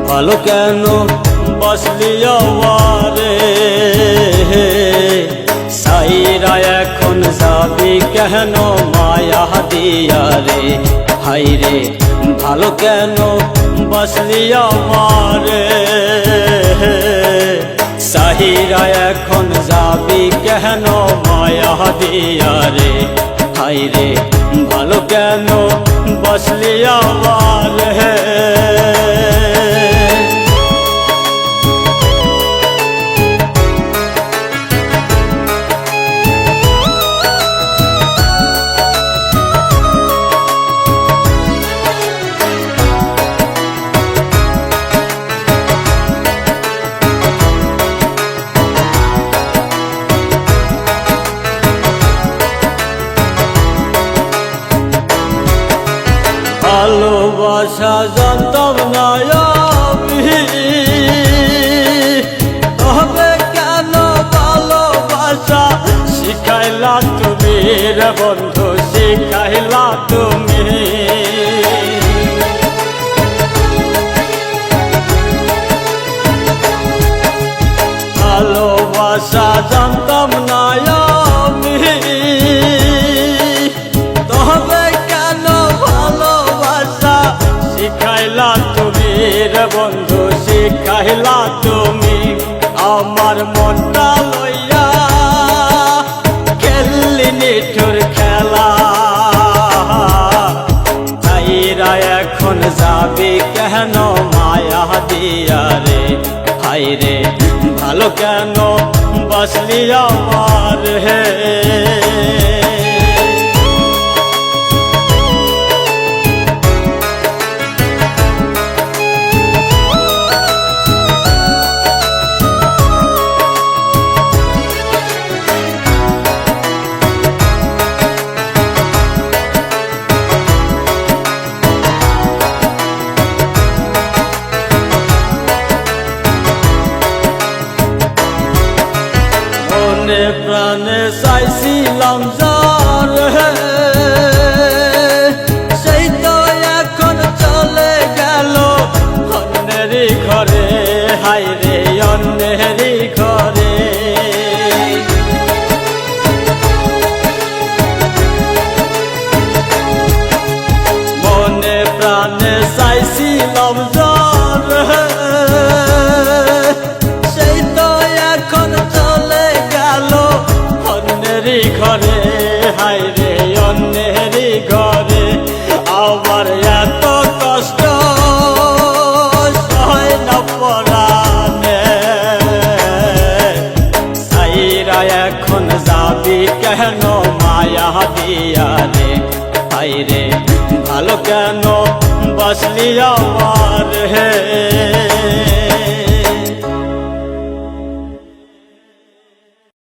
ভালো কেন বাসলি আমারে সাইরা এখন যাবি কেন মায়া দিয়া রে হাইরে ভালো কেন বাসলি আমারে সাইরা এখন যাবি কেন মায়া দিয়া রে হাইরে ভালো কেন বাসলি আমারে ভালোবাসা জানতাম না আমি তবে কেন ভালোবাসা শিখাইলা তুমি রে বন্ধু শিখাইলা তুমি ভালোবাসা জানতাম না আমি তবে কেন ভালোবাসা শিখাইলা তুমি রে বন্ধু শিখাইলা তুমি আমার মনটা লইয়া খেললি নিঠুর খেলা তাইরা এখন যাবি কেন মায়া দিয়া রে হাইরে ভালো কেন বাসলি আমার হে মনে প্রাণে চাইছিলাম যার সেই তো এখন চলে গেল অন্যেরই ঘরে হাইরে অন্যেরই ঘরে মনে প্রাণে চাইছিলাম যার সেই তো এখন চলে গেল অন্যেরই ঘরে হাইরে অন্যেরই ঘরে আবার এত কষ্ট সয় না পরাণে সাইরা এখন যাবি কেন মায়া দিয়া রে হাইরে ভালো কেন বাসলি আমার হে